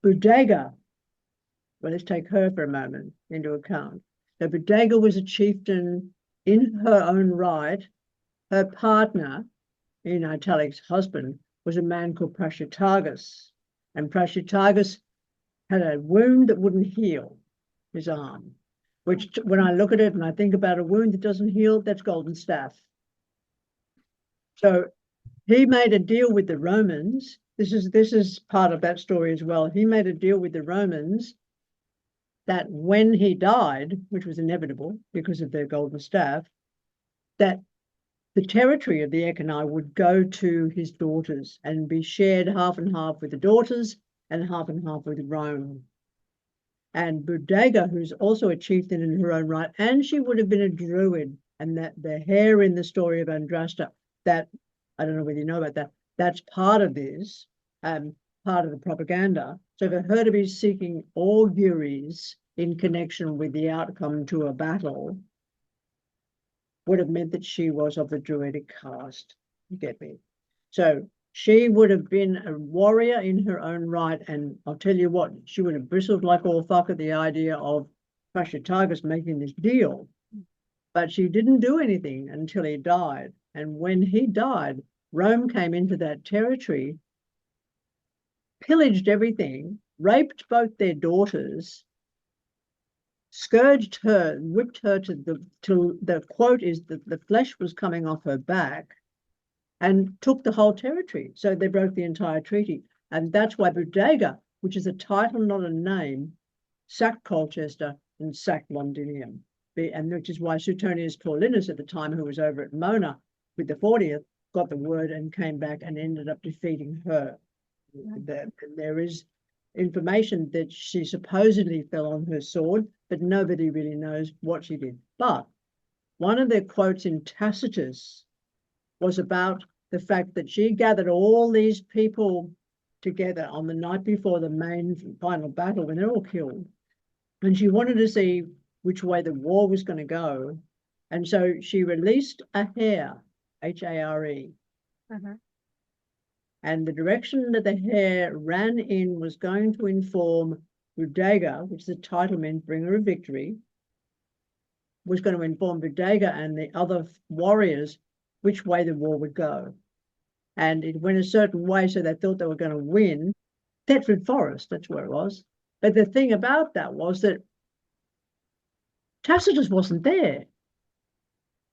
Bodega, well, let's take her for a moment into account. So Bodega was a chieftain in her own right. Her partner, in italics husband, was a man called Prashitagus. And Prashitagus had a wound that wouldn't heal, his arm, which when I look at it and I think about a wound that doesn't heal, that's golden staff. So he made a deal with the Romans. This is part of that story as well. He made a deal with the Romans that when he died, which was inevitable because of their golden staff, that the territory of the Echini would go to his daughters and be shared half and half with the daughters and half with Rome. And Bodega, who's also a chieftain in her own right, and she would have been a druid, and that the hair in the story of Andrasta, that, I don't know whether you know about that, that's part of this, part of the propaganda. So for her to be seeking auguries in connection with the outcome to a battle would have meant that she was of the druidic caste. You get me? So she would have been a warrior in her own right, and I'll tell you what, she would have bristled like all fuck at the idea of Prashitagus making this deal. But she didn't do anything until he died. And when he died, Rome came into that territory, pillaged everything, raped both their daughters, scourged her, whipped her till the quote is that the flesh was coming off her back, and took the whole territory. So they broke the entire treaty. And that's why Bodega, which is a title, not a name, sacked Colchester and sacked Londinium. And which is why Suetonius Paulinus at the time, who was over at Mona with the 40th, got the word and came back and ended up defeating her. There is information that she supposedly fell on her sword, but nobody really knows what she did. But one of the quotes in Tacitus was about the fact that she gathered all these people together on the night before the main final battle when they're all killed. And she wanted to see which way the war was going to go. And so she released a hare, H-A-R-E. And the direction that the hare ran in was going to inform Bodega, which the title meant bringer of victory, was going to inform Bodega and the other warriors which way the war would go. And it went a certain way, so they thought they were going to win. Thetford Forest, that's where it was. But the thing about that was that Tacitus wasn't there.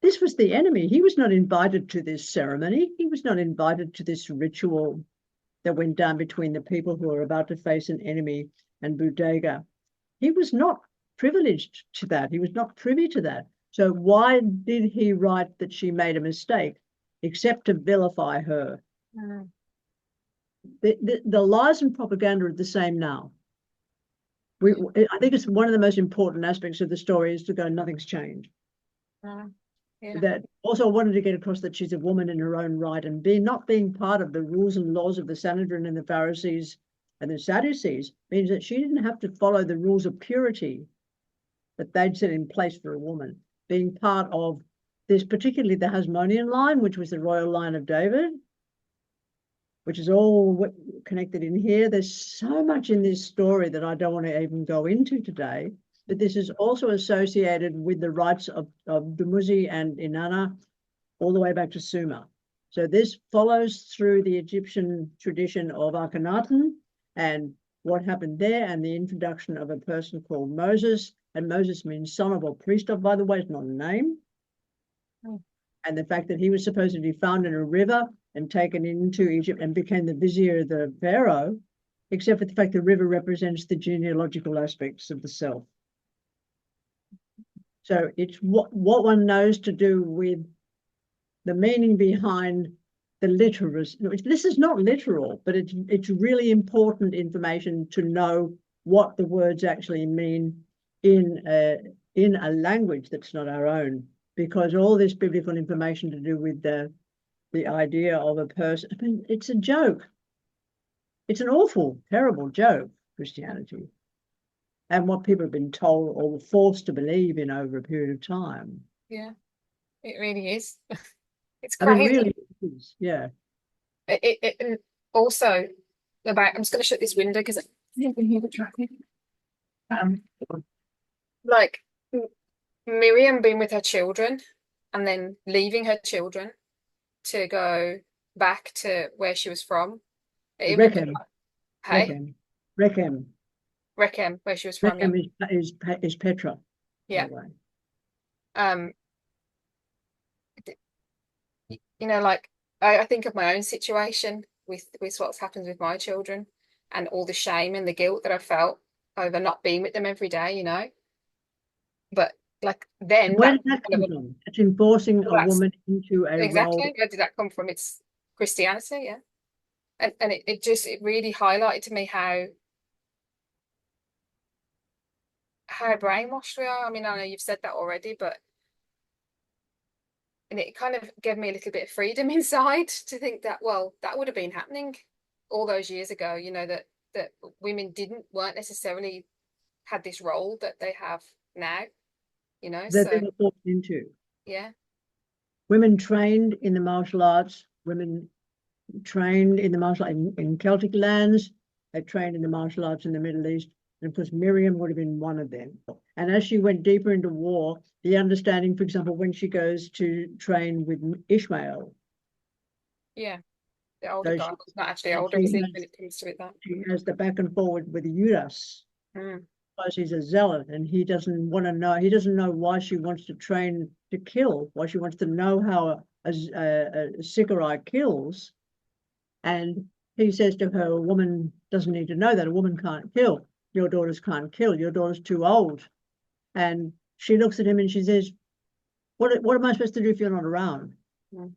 This was the enemy. He was not invited to this ceremony. He was not invited to this ritual that went down between the people who were about to face an enemy and Bodega. He was not privileged to that. He was not privy to that. So why did he write that she made a mistake, except to vilify her? The lies and propaganda are the same now. I think it's one of the most important aspects of the story is to go, nothing's changed. Yeah. That also wanted to get across that she's a woman in her own right, and not being part of the rules and laws of the Sanhedrin and the Pharisees and the Sadducees means that she didn't have to follow the rules of purity that they'd set in place for a woman. Being part of this, particularly the Hasmonean line, which was the royal line of David, which is all connected in here. There's so much in this story that I don't want to even go into today. But this is also associated with the rights of Dumuzi and Inanna all the way back to Sumer. So this follows through the Egyptian tradition of Akhenaten and what happened there, and the introduction of a person called Moses. And Moses means son of or priest of, by the way, it's not a name. And the fact that he was supposed to be found in a river and taken into Egypt and became the vizier of the pharaoh, except for the fact the river represents the genealogical aspects of the self. So it's what one knows to do with the meaning behind the literacy. This is not literal, but it's really important information to know what the words actually mean in a language that's not our own, because all this biblical information to do with the idea of a person, I mean, it's a joke. It's an awful, terrible joke, Christianity, and what people have been told or forced to believe in over a period of time. Yeah, it really is. It's I mean, crazy. really is, yeah. It also about, I'm just going to shut this window because Like Miriam being with her children and then leaving her children to go back to where she was from. It would be Rechem, like, hey, Rechem. Rechem, where she was from. Yeah. Rechem is Petra, by Yeah. the way. Um, you know, like I think of my own situation with what's happened with my children and all the shame and the guilt that I felt over not being with them every day, you know. But like then Where that did that kind come of from? It's enforcing well, a that's woman into a role. exactly where did that come from? It's Christianity, yeah. And it really highlighted to me how brainwashed we are. I mean, I know you've said that already, but and it kind of gave me a little bit of freedom inside to think that, well, that would have been happening all those years ago, you know, that women weren't necessarily had this role that they have now, you know. That they So were forced into. yeah. Women trained in the martial arts, women trained in the martial in Celtic lands, they trained in the martial arts in the Middle East. And of course, Miriam would have been one of them. And as she went deeper into war, the understanding, for example, when she goes to train with Ishmael. Yeah. The older So guy was not actually older, she was he, has, when it comes to it that? she has the back and forward with Judas. Because he's a zealot and he doesn't want to know, he doesn't know why she wants to train to kill, why she wants to know how a Sicarii kills. And he says to her, a woman doesn't need to know that. A woman can't kill. Your daughters can't kill. Your daughter's too old. And she looks at him and she says, what am I supposed to do if you're not around? Mm.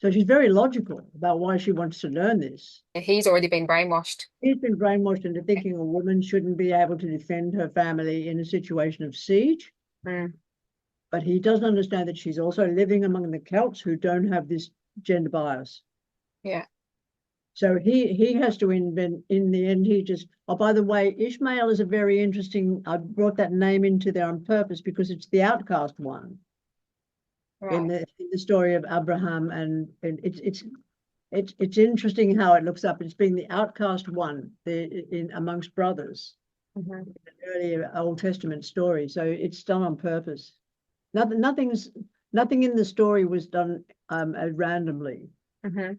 So she's very logical about why she wants to learn this. He's already been brainwashed. He's been brainwashed into thinking a woman shouldn't be able to defend her family in a situation of siege. Mm. But he doesn't understand that she's also living among the Celts who don't have this gender bias. Yeah. So he has to invent, in the end, he just, oh, by the way, Ishmael is a very interesting, I brought that name into there on purpose because it's the outcast one. Right. In the story of Abraham, and it's interesting how it looks up. It's been the outcast one in amongst brothers. Mm-hmm. An earlier Old Testament story. So it's done on purpose. Nothing in the story was done randomly. Mm-hmm.